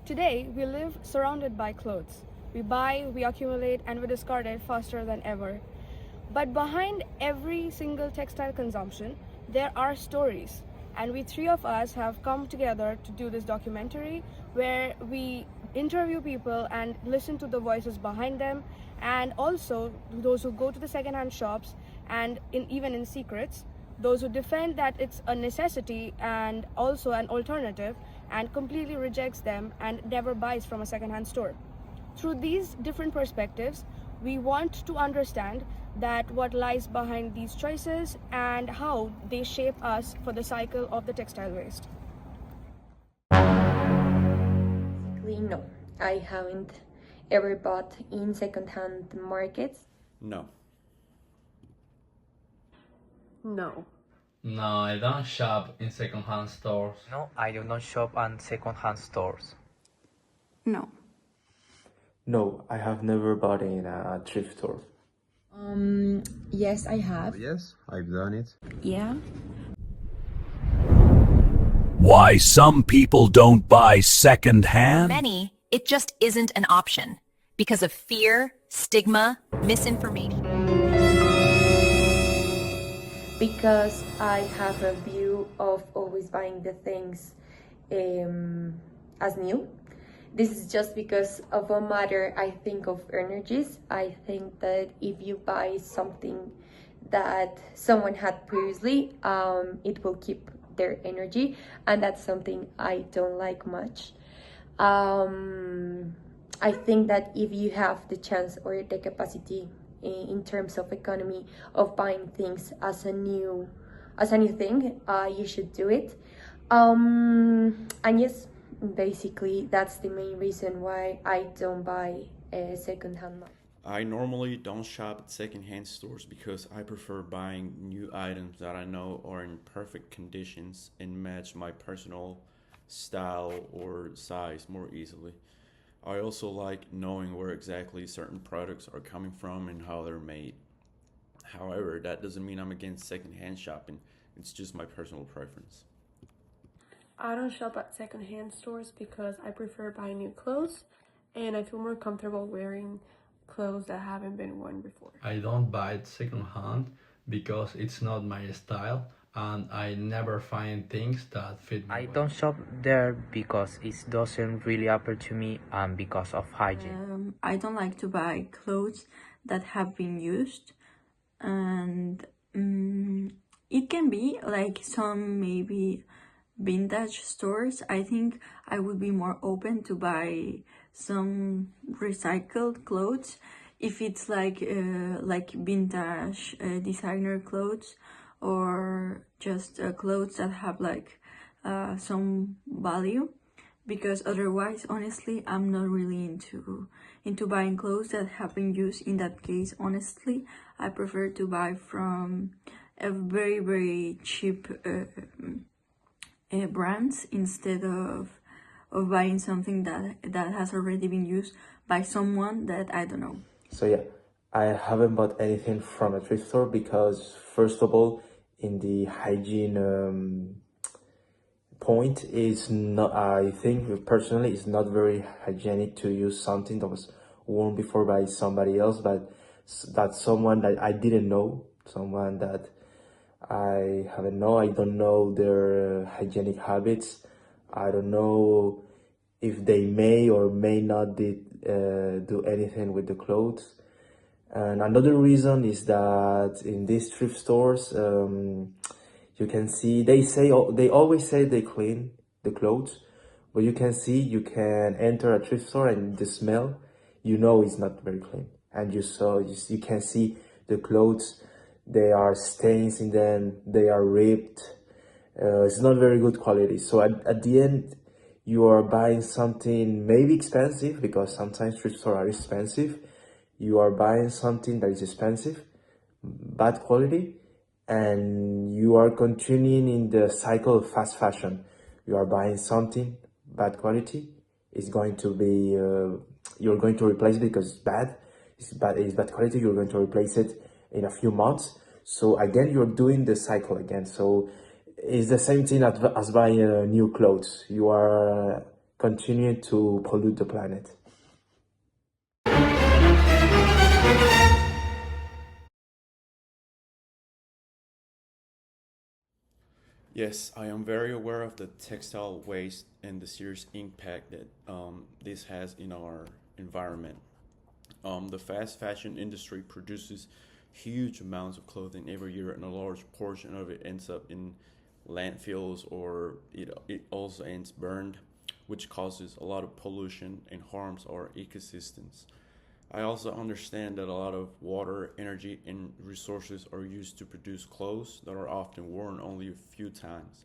Today, we live surrounded by clothes. We buy, we accumulate, and we discard it faster than ever. But behind every single textile consumption, there are stories. And we three of us have come together to do this documentary where we interview people and listen to the voices behind them, and also those who go to the secondhand shops and even in secrets, those who defend that it's a necessity and also an alternative, and completely rejects them and never buys from a secondhand store. Through these different perspectives, we want to understand that what lies behind these choices and how they shape us for the cycle of the textile waste. Basically, no. I haven't ever bought in secondhand markets. No. No. No, I don't shop in secondhand stores. No, I do not shop at secondhand stores. No. No, I have never bought in a thrift store. Yes, I have. Yes, I've done it. Yeah. Why some people don't buy second-hand? Many, it just isn't an option because of fear, stigma, misinformation. Because I have a view of always buying the things as new. This is just because of a matter, I think, of energies. I think that if you buy something that someone had previously, it will keep their energy, and that's something I don't like much. I think that if you have the chance or the capacity in terms of economy of buying things as a new thing, you should do it. And yes, basically that's the main reason why I don't buy a secondhand. I normally don't shop at secondhand stores because I prefer buying new items that I know are in perfect conditions and match my personal style or size more easily. I also like knowing where exactly certain products are coming from and how they're made. However, that doesn't mean I'm against secondhand shopping. It's just my personal preference. I don't shop at secondhand stores because I prefer buying new clothes and I feel more comfortable wearing clothes that haven't been worn before. I don't buy it secondhand because it's not my style and I never find things that fit me. I don't shop there because it doesn't really appeal to me and because of hygiene. I don't like to buy clothes that have been used, and it can be like some maybe vintage stores. I think I would be more open to buy some recycled clothes if it's like vintage designer clothes, or just clothes that have like some value, because otherwise, honestly, I'm not really into buying clothes that have been used. In that case, honestly, I prefer to buy from a very, very cheap brands instead of buying something that has already been used by someone that I don't know. So yeah, I haven't bought anything from a thrift store because, first of all, in the hygiene point is not, I think personally it's not very hygienic to use something that was worn before by somebody else, but that's someone that I didn't know, someone that I haven't know. I don't know their hygienic habits. I don't know if they may or may not do anything with the clothes. And another reason is that in these thrift stores, you can see, they always say they clean the clothes, but you can enter a thrift store and the smell, it's not very clean. And you can see the clothes, there are stains in them, they are ripped. It's not very good quality. So at the end, you are buying something maybe expensive, because sometimes thrift stores are expensive. You are buying something that is expensive, bad quality, and you are continuing in the cycle of fast fashion. You are buying something, bad quality, it's going to be, you're going to replace it because it's bad quality, you're going to replace it in a few months. So again, you're doing the cycle again. So it's the same thing as buying new clothes. You are continue to pollute the planet. Yes, I am very aware of the textile waste and the serious impact that this has in our environment. The fast fashion industry produces huge amounts of clothing every year, and a large portion of it ends up in landfills or it also ends burned, which causes a lot of pollution and harms our ecosystems. I also understand that a lot of water, energy, and resources are used to produce clothes that are often worn only a few times.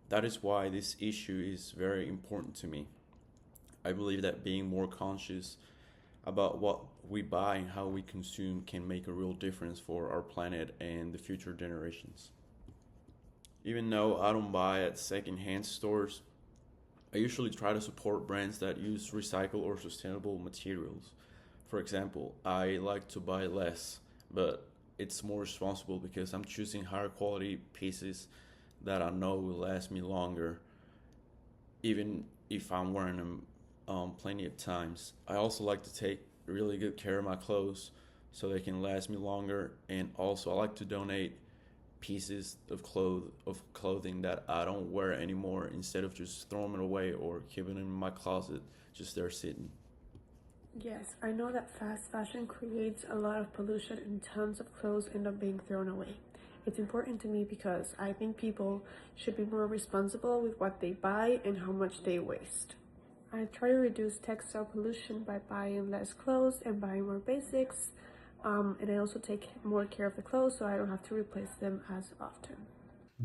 That is why this issue is very important to me. I believe that being more conscious about what we buy and how we consume can make a real difference for our planet and the future generations. Even though I don't buy at secondhand stores, I usually try to support brands that use recycled or sustainable materials. For example, I like to buy less, but it's more responsible because I'm choosing higher quality pieces that I know will last me longer, even if I'm wearing them plenty of times. I also like to take really good care of my clothes so they can last me longer, and also I like to donate pieces of clothing that I don't wear anymore instead of just throwing it away or keeping it in my closet just there sitting. Yes, I know that fast fashion creates a lot of pollution and tons of clothes end up being thrown away. It's important to me because I think people should be more responsible with what they buy and how much they waste. I try to reduce textile pollution by buying less clothes and buying more basics. And I also take more care of the clothes so I don't have to replace them as often.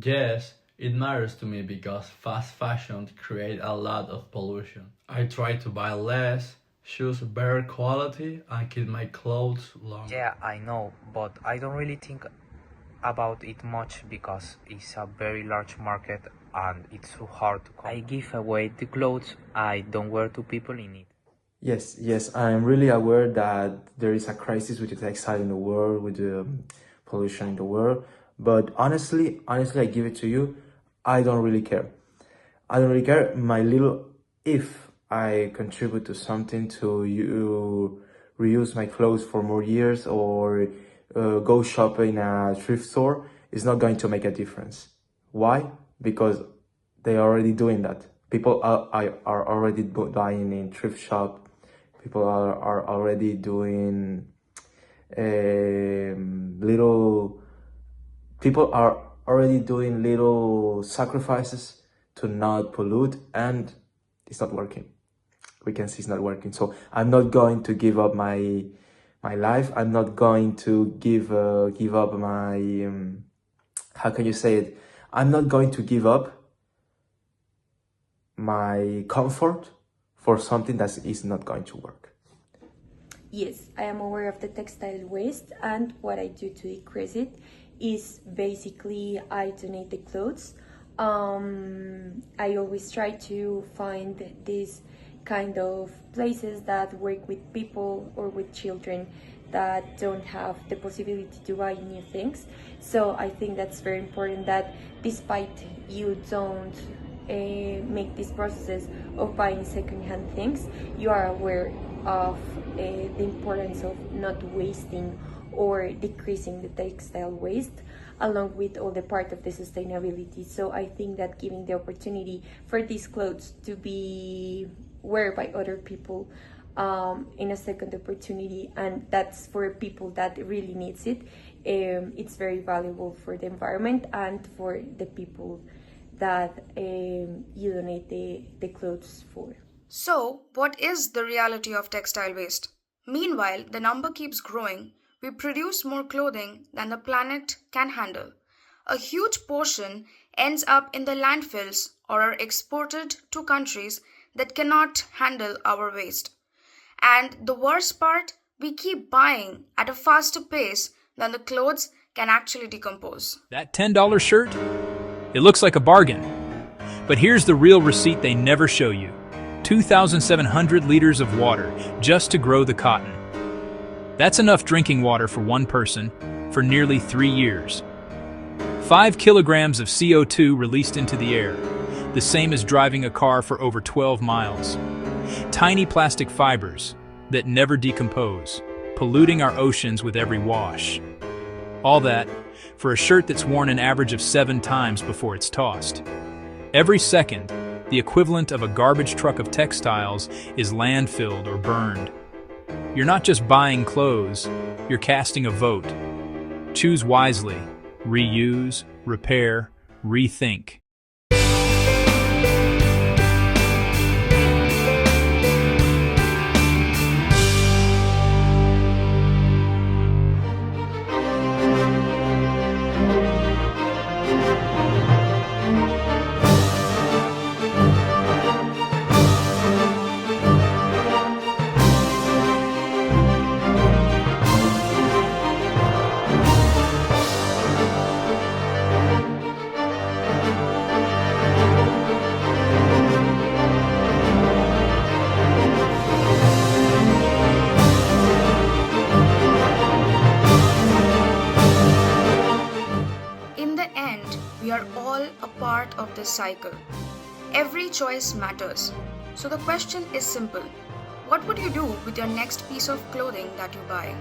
Yes, it matters to me because fast fashion create a lot of pollution. I try to buy less, choose better quality, and keep my clothes longer. Yeah, I know, but I don't really think about it much because it's a very large market and it's so hard to come. I give away the clothes I don't wear to people in need. Yes, I'm really aware that there is a crisis with the textile in the world, with the pollution in the world. But honestly, I give it to you, I don't really care. I don't really care. If I contribute to something to you, reuse my clothes for more years or go shop in a thrift store, it's not going to make a difference. Why? Because they are already doing that. People are already buying in thrift shop. People are already doing little. People are already doing little sacrifices to not pollute, and it's not working. We can see it's not working. So I'm not going to give up my life. I'm not going to give up my how can you say it? I'm not going to give up my comfort for something that is not going to work. Yes, I am aware of the textile waste, and what I do to decrease it is basically I donate the clothes. I always try to find these kind of places that work with people or with children that don't have the possibility to buy new things. So I think that's very important that despite you don't make these processes of buying secondhand things, you are aware of the importance of not wasting or decreasing the textile waste along with all the part of the sustainability. So I think that giving the opportunity for these clothes to be wear by other people in a second opportunity, and that's for people that really needs it, it's very valuable for the environment and for the people that you donate the clothes for. So, what is the reality of textile waste? Meanwhile, the number keeps growing. We produce more clothing than the planet can handle. A huge portion ends up in the landfills or are exported to countries that cannot handle our waste. And the worst part, we keep buying at a faster pace than the clothes can actually decompose. That $10 shirt? It looks like a bargain. But here's the real receipt they never show you. 2,700 liters of water just to grow the cotton. That's enough drinking water for one person for nearly 3 years. 5 kilograms of CO2 released into the air. the same as driving a car for over 12 miles. Tiny plastic fibers that never decompose, polluting our oceans with every wash. All that for a shirt that's worn an average of 7 times before it's tossed. Every second, the equivalent of a garbage truck of textiles is landfilled or burned. You're not just buying clothes, you're casting a vote. Choose wisely. Reuse, repair, rethink. In the end, we are all a part of this cycle. Every choice matters. So the question is simple. What would you do with your next piece of clothing that you buy?